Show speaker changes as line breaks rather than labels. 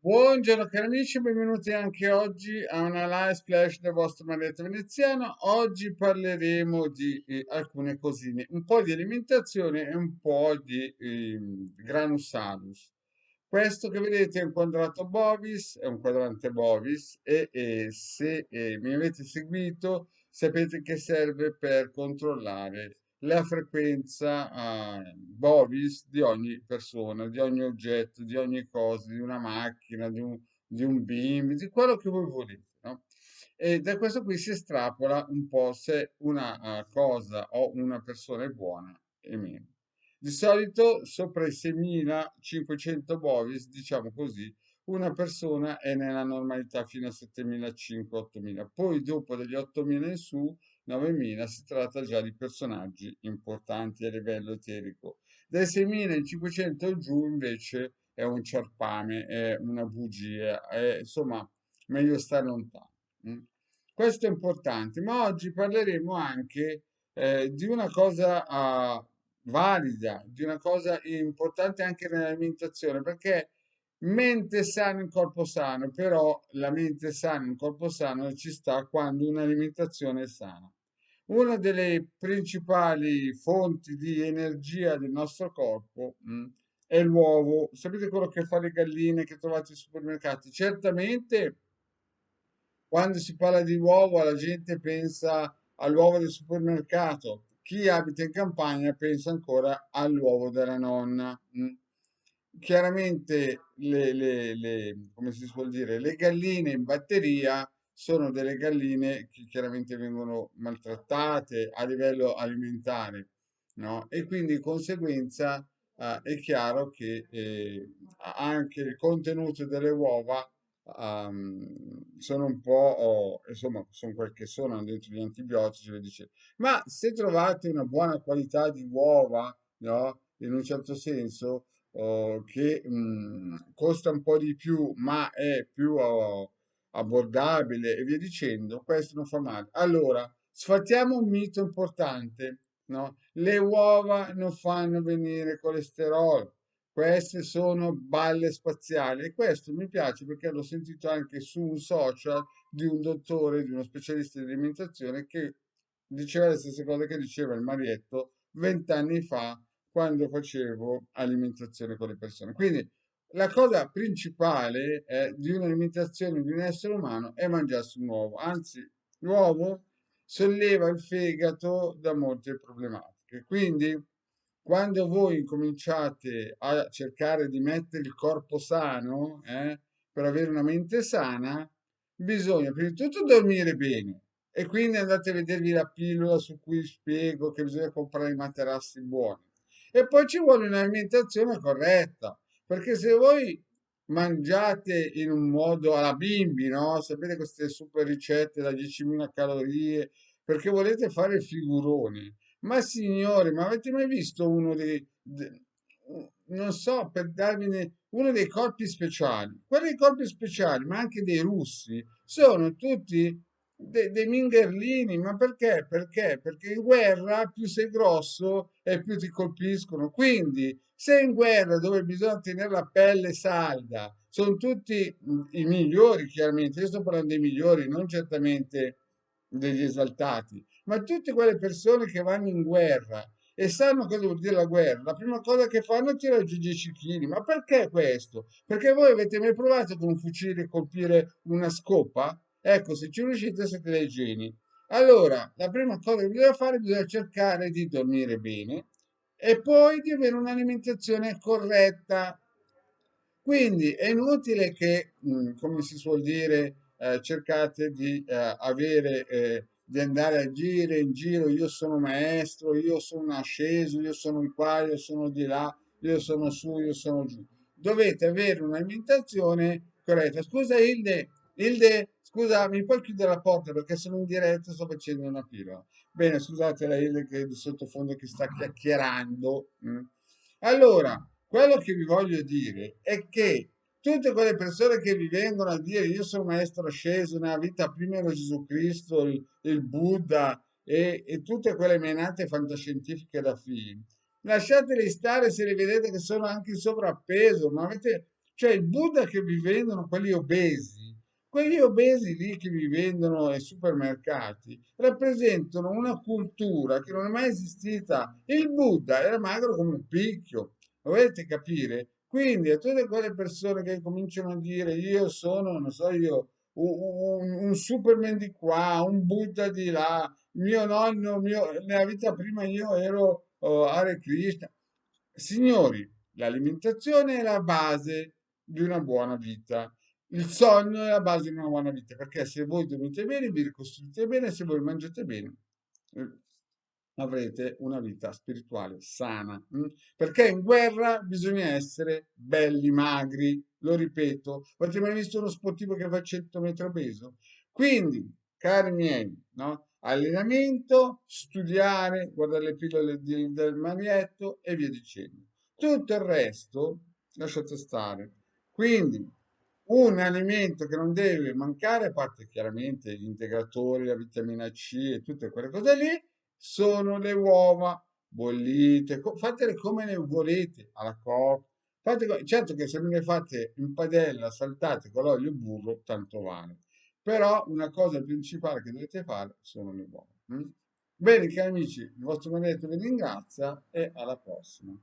Buongiorno cari amici, benvenuti anche oggi a una live splash del vostro Marietta Veneziano. Oggi parleremo di alcune cosine, un po' di alimentazione e un po' di Granus Salus. Questo che vedete è un quadrato Bovis, è un quadrante Bovis e se mi avete seguito sapete che serve per controllare la frequenza Bovis di ogni persona, di ogni oggetto, di ogni cosa, di una macchina, di un bimbo, di quello che voi volete, no? E da questo qui si estrapola un po' se una cosa o una persona è buona e meno. Di solito sopra i 6.500 bovis, diciamo così, una persona è nella normalità fino a 7.500-8.000. Poi dopo degli 8.000 in su, 9.000 si tratta già di personaggi importanti a livello eterico. Dai 6.500 in giù invece è un ciarpame, è una bugia, è, insomma, meglio stare lontano. Mm. Questo è importante, ma oggi parleremo anche di una cosa valida, di una cosa importante anche nell'alimentazione, perché mente sana in corpo sano, però la mente sana in corpo sano ci sta quando un'alimentazione è sana. Una delle principali fonti di energia del nostro corpo, è l'uovo. Sapete quello che fa le galline che trovate ai supermercati? Certamente quando si parla di uovo la gente pensa all'uovo del supermercato. Chi abita in campagna pensa ancora all'uovo della nonna. Chiaramente come si suol dire, le galline in batteria sono delle galline che chiaramente vengono maltrattate a livello alimentare, no? E quindi di conseguenza è chiaro che anche il contenuto delle uova sono un po', insomma, sono quel che sono, hanno dentro gli antibiotici, le dice. Ma se trovate una buona qualità di uova, no? In un certo senso, che costa un po' di più, ma è più abbordabile e via dicendo, questo non fa male. Allora, sfattiamo un mito importante, no? Le uova non fanno venire colesterolo. Queste sono balle spaziali e questo mi piace perché l'ho sentito anche su un social di un dottore, di uno specialista di alimentazione che diceva le stesse cose che diceva il Marietto 20 anni fa quando facevo alimentazione con le persone. Quindi la cosa principale di un'alimentazione di un essere umano è mangiarsi un uovo, anzi l'uovo solleva il fegato da molte problematiche. Quindi quando voi cominciate a cercare di mettere il corpo sano, per avere una mente sana, bisogna prima di tutto dormire bene. E quindi andate a vedervi la pillola su cui spiego che bisogna comprare i materassi buoni. E poi ci vuole un'alimentazione corretta, perché se voi mangiate in un modo alla bimbi, no? Sapete queste super ricette da 10.000 calorie, perché volete fare figuroni. Ma signori, ma avete mai visto non so, per darvi uno dei corpi speciali? Quelli dei corpi speciali, ma anche dei russi, sono tutti dei mingherlini, ma perché? Perché? Perché in guerra più sei grosso e più ti colpiscono. Quindi, se in guerra dove bisogna tenere la pelle salda, sono tutti i migliori, chiaramente, io sto parlando dei migliori, non certamente degli esaltati, ma tutte quelle persone che vanno in guerra e sanno cosa vuol dire la guerra, la prima cosa che fanno è tirare giù 10 kg. Ma perché questo? Perché voi avete mai provato con un fucile a colpire una scopa? Ecco, se ci riuscite siete dei geni. Allora, la prima cosa che bisogna fare bisogna cercare di dormire bene e poi di avere un'alimentazione corretta. Quindi è inutile che, come si suol dire, cercate di avere, di andare a gire in giro, io sono maestro, io sono asceso, io sono di qua, io sono di là, io sono su, io sono giù. Dovete avere un'alimentazione corretta. Scusa Hilde, scusa, mi puoi chiudere la porta perché sono in diretta, sto facendo una pillola. Bene, scusate la Hilde che è di sottofondo che sta chiacchierando. Allora, quello che vi voglio dire è che tutte quelle persone che vi vengono a dire io sono maestro asceso, nella vita prima ero Gesù Cristo, il Buddha e tutte quelle menate fantascientifiche da film, lasciateli stare se li vedete che sono anche in sovrappeso, ma avete Cioè il Buddha che vi vendono quelli obesi lì che vi vendono ai supermercati, rappresentano una cultura che non è mai esistita. Il Buddha era magro come un picchio, dovete capire? Quindi a tutte quelle persone che cominciano a dire io sono, non so io, un Superman di qua, un Buddha di là, mio nonno, nella vita prima io ero Hare Krishna. Signori, l'alimentazione è la base di una buona vita. Il sonno è la base di una buona vita, perché se voi dormite bene, vi ricostruite bene, se voi mangiate bene, eh, avrete una vita spirituale sana. Perché in guerra bisogna essere belli, magri, lo ripeto. Avete mai visto uno sportivo che fa 100 metri obeso? Quindi, cari miei, no? Allenamento, studiare, guardare le pillole del Marietto e via dicendo. Tutto il resto lasciate stare. Quindi, un alimento che non deve mancare, a parte chiaramente gli integratori, la vitamina C e tutte quelle cose lì, sono le uova bollite, fatele come le volete, alla coca. Certo che se me le fate in padella, saltate con l'olio e burro, tanto vale. Però una cosa principale che dovete fare sono le uova. Bene, cari amici, il vostro maledetto vi ringrazia e alla prossima.